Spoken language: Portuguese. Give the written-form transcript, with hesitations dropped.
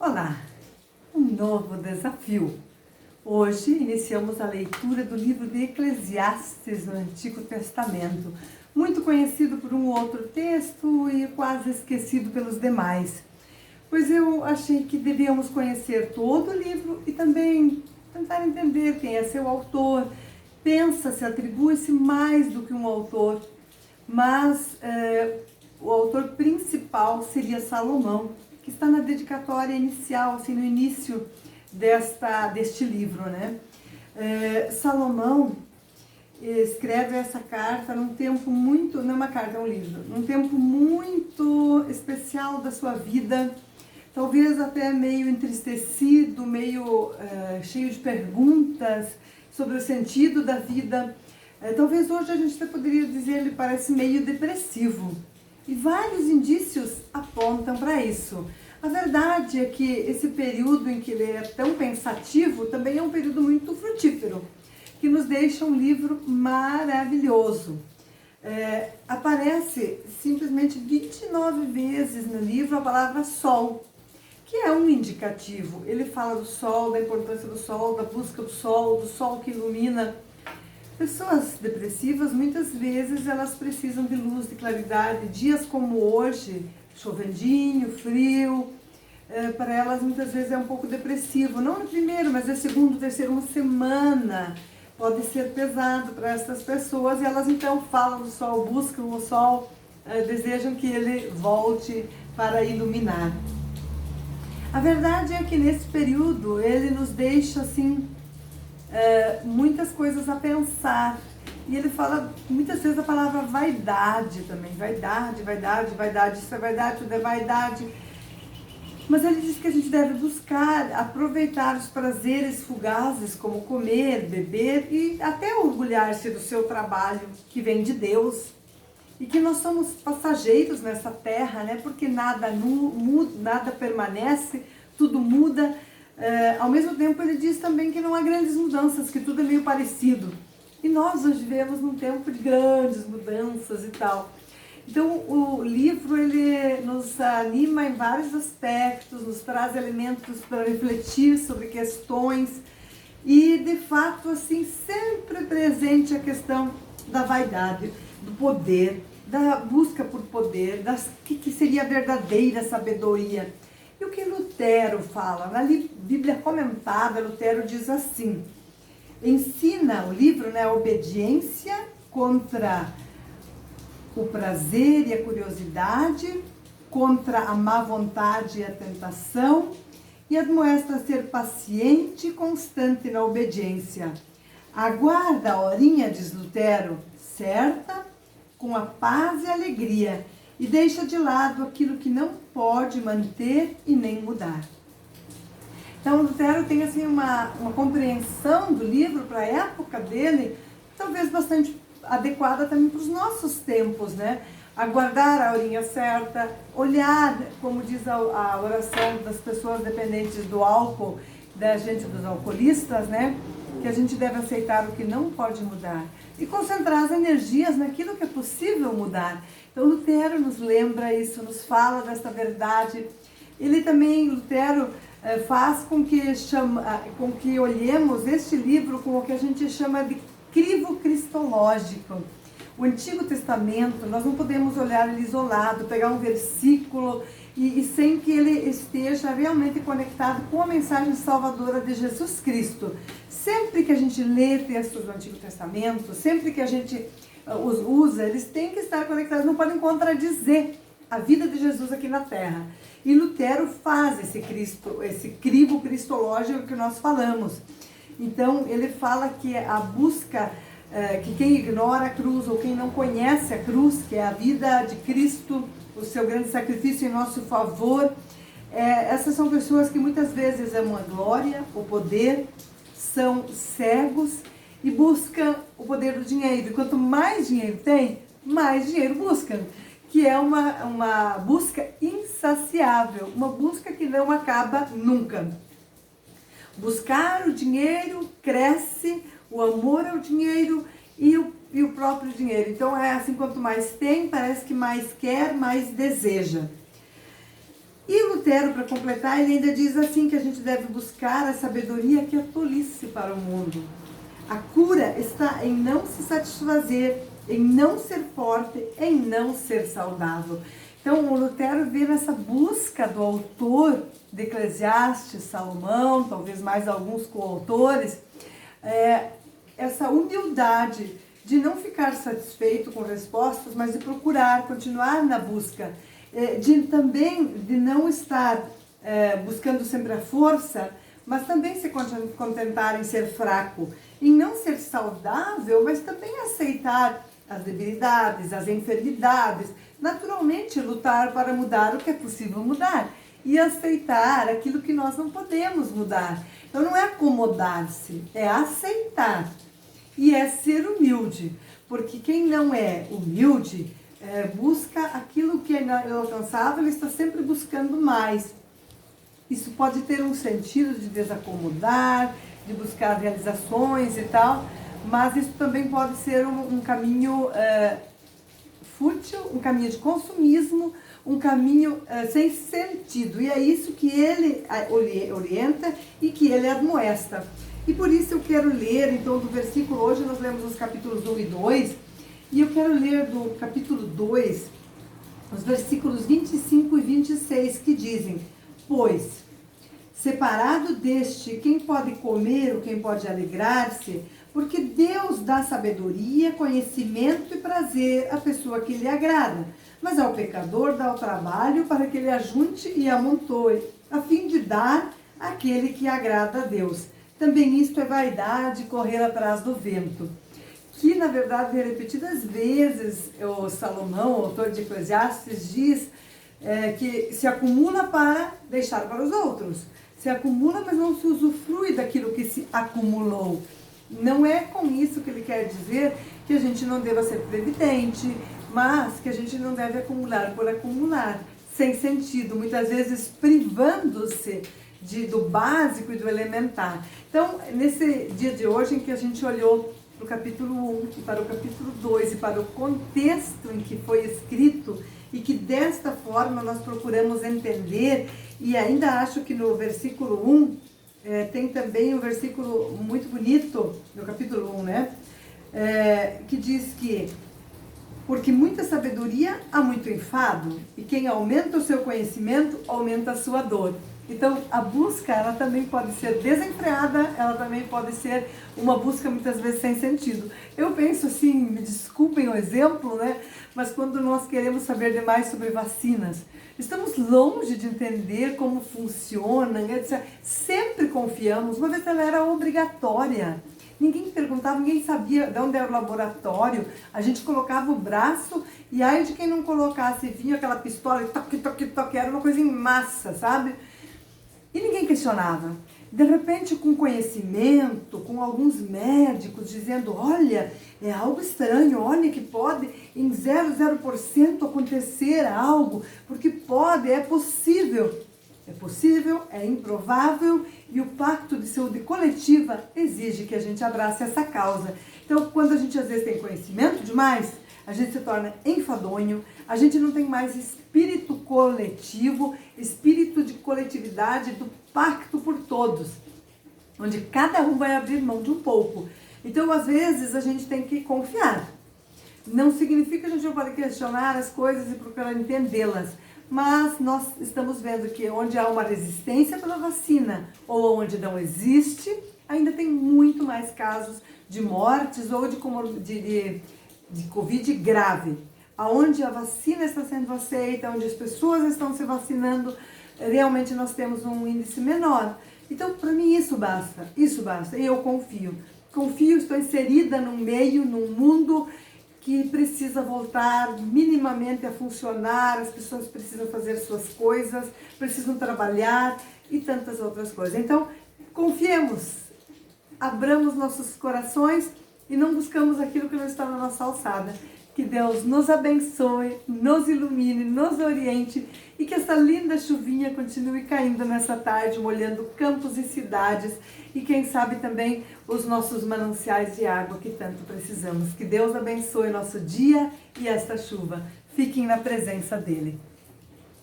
Olá, um novo desafio. Hoje iniciamos a leitura do livro de Eclesiastes no Antigo Testamento, muito conhecido por um outro texto e quase esquecido pelos demais. Pois eu achei que devíamos conhecer todo o livro e também tentar entender quem é seu autor. Pensa-se, atribui-se mais do que um autor, mas o autor principal seria Salomão, que está na dedicatória inicial, assim, no início deste livro, né? Salomão escreve essa carta num tempo muito, não é uma carta, é um livro, num tempo muito especial da sua vida, talvez até meio entristecido, meio cheio de perguntas sobre o sentido da vida. Talvez hoje a gente até poderia dizer, ele parece meio depressivo. E vários indícios apontam para isso. A verdade é que esse período em que ele é tão pensativo também é um período muito frutífero, que nos deixa um livro maravilhoso. Aparece simplesmente 29 vezes no livro a palavra sol, que é um indicativo. Ele fala do sol, da importância do sol, da busca do sol que ilumina. Pessoas depressivas, muitas vezes, elas precisam de luz, de claridade. Dias como hoje, chovendinho, frio, para elas muitas vezes é um pouco depressivo. Não no primeiro, mas no segundo, terceiro, uma semana pode ser pesado para essas pessoas. E elas então falam do sol, buscam o sol, desejam que ele volte para iluminar. A verdade é que nesse período ele nos deixa assim muitas coisas a pensar. E ele fala muitas vezes a palavra vaidade também. Vaidade, isso é vaidade, tudo é vaidade. Mas ele diz que a gente deve buscar, aproveitar os prazeres fugazes, como comer, beber e até orgulhar-se do seu trabalho, que vem de Deus. E que nós somos passageiros nessa terra, né? Porque nada muda, nada permanece, tudo muda. Ao mesmo tempo ele diz também que não há grandes mudanças, que tudo é meio parecido. E nós hoje vivemos num tempo de grandes mudanças e tal. Então o livro ele nos anima em vários aspectos, nos traz elementos para refletir sobre questões e de fato assim sempre presente a questão da vaidade, do poder, da busca por poder, que seria a verdadeira sabedoria. E o que Lutero fala? Na Bíblia comentada, Lutero diz assim, ensina o livro, né, a obediência contra o prazer e a curiosidade, contra a má vontade e a tentação, e admoesta a ser paciente e constante na obediência. Aguarda a horinha, diz Lutero, certa, com a paz e alegria, e deixa de lado aquilo que não pode manter e nem mudar. Então, Lutero tem assim, uma compreensão do livro para a época dele, talvez bastante adequada também para os nossos tempos, né? Aguardar a horinha certa, olhar, como diz a oração das pessoas dependentes do álcool, da gente dos alcoolistas, né? Que a gente deve aceitar o que não pode mudar e concentrar as energias naquilo que é possível mudar. Então Lutero nos lembra isso, nos fala dessa verdade. Ele também, Lutero, faz com que olhemos este livro com o que a gente chama de crivo cristológico. O Antigo Testamento, nós não podemos olhar ele isolado, pegar um versículo e sem que ele esteja realmente conectado com a mensagem salvadora de Jesus Cristo. Sempre que a gente lê textos do Antigo Testamento, sempre que a gente os usa, eles têm que estar conectados, não podem contradizer a vida de Jesus aqui na Terra. E Lutero faz esse crivo cristológico que nós falamos. Então, ele fala que a busca, que quem ignora a cruz ou quem não conhece a cruz, que é a vida de Cristo, o seu grande sacrifício em nosso favor, essas são pessoas que muitas vezes amam a glória, o poder, são cegos e buscam o poder do dinheiro. E quanto mais dinheiro tem, mais dinheiro buscam. Que é uma busca insaciável, uma busca que não acaba nunca. Buscar o dinheiro cresce, o amor ao dinheiro e o próprio dinheiro. Então é assim, quanto mais tem, parece que mais quer, mais deseja. E Lutero, para completar, ele ainda diz assim que a gente deve buscar a sabedoria que é tolice para o mundo. A cura está em não se satisfazer, em não ser forte, em não ser saudável. Então, o Lutero vê nessa busca do autor de Eclesiastes, Salomão, talvez mais alguns coautores, essa humildade de não ficar satisfeito com respostas, mas de procurar, continuar na busca, de não estar buscando sempre a força, mas também se contentar em ser fraco, em não ser saudável, mas também aceitar as debilidades, as enfermidades, naturalmente lutar para mudar o que é possível mudar e aceitar aquilo que nós não podemos mudar. Então não é acomodar-se, é aceitar e é ser humilde, porque quem não é humilde busca aquilo que é inalcançável, ele está sempre buscando mais. Isso pode ter um sentido de desacomodar, de buscar realizações e tal, mas isso também pode ser um caminho fútil, um caminho de consumismo, um caminho sem sentido. E é isso que ele orienta e que ele admoesta. E por isso eu quero ler, então, do versículo, hoje nós lemos os capítulos 1 e 2, e eu quero ler do capítulo 2, os versículos 25 e 26, que dizem: pois, separado deste, quem pode comer ou quem pode alegrar-se? Porque Deus dá sabedoria, conhecimento e prazer à pessoa que lhe agrada. Mas ao pecador dá o trabalho para que ele ajunte e amontoe, a fim de dar àquele que agrada a Deus. Também isto é vaidade, correr atrás do vento. Que, na verdade, repetidas vezes, o Salomão, o autor de Eclesiastes, diz que se acumula para deixar para os outros. Se acumula, mas não se usufrui daquilo que se acumulou. Não é com isso que ele quer dizer que a gente não deva ser previdente, mas que a gente não deve acumular por acumular, sem sentido, muitas vezes privando-se do básico e do elementar. Então, nesse dia de hoje em que a gente olhou para o capítulo 1 e para o capítulo 2 e para o contexto em que foi escrito, e que desta forma nós procuramos entender, e ainda acho que no versículo 1, tem também um versículo muito bonito, no capítulo 1, né? Que diz que, porque muita sabedoria há muito enfado, e quem aumenta o seu conhecimento, aumenta a sua dor. Então, a busca, ela também pode ser desenfreada, ela também pode ser uma busca muitas vezes sem sentido. Eu penso assim, me desculpem o exemplo, né? Mas quando nós queremos saber demais sobre vacinas, estamos longe de entender como funciona, etc. Sempre confiamos, uma vez ela era obrigatória. Ninguém perguntava, ninguém sabia de onde era o laboratório. A gente colocava o braço e aí de quem não colocasse, vinha aquela pistola e toque, toque, toque, era uma coisa em massa, sabe? E ninguém questionava. De repente, com conhecimento, com alguns médicos dizendo, olha, é algo estranho, olha que pode em 0,0% acontecer algo, porque pode, é possível. É possível, é improvável e o Pacto de Saúde Coletiva exige que a gente abrace essa causa. Então, quando a gente às vezes tem conhecimento demais, a gente se torna enfadonho, a gente não tem mais espírito coletivo, espírito de coletividade, do pacto por todos, onde cada um vai abrir mão de um pouco. Então, às vezes, a gente tem que confiar. Não significa que a gente não pode questionar as coisas e procurar entendê-las, mas nós estamos vendo que onde há uma resistência pela vacina ou onde não existe, ainda tem muito mais casos de mortes ou de Covid grave. Aonde a vacina está sendo aceita, onde as pessoas estão se vacinando, realmente nós temos um índice menor. Então, para mim, isso basta, e eu confio. Confio, estou inserida num meio, num mundo que precisa voltar minimamente a funcionar, as pessoas precisam fazer suas coisas, precisam trabalhar e tantas outras coisas. Então, confiemos, abramos nossos corações e não buscamos aquilo que não está na nossa alçada. Que Deus nos abençoe, nos ilumine, nos oriente e que essa linda chuvinha continue caindo nessa tarde, molhando campos e cidades e quem sabe também os nossos mananciais de água que tanto precisamos. Que Deus abençoe nosso dia e esta chuva. Fiquem na presença dEle.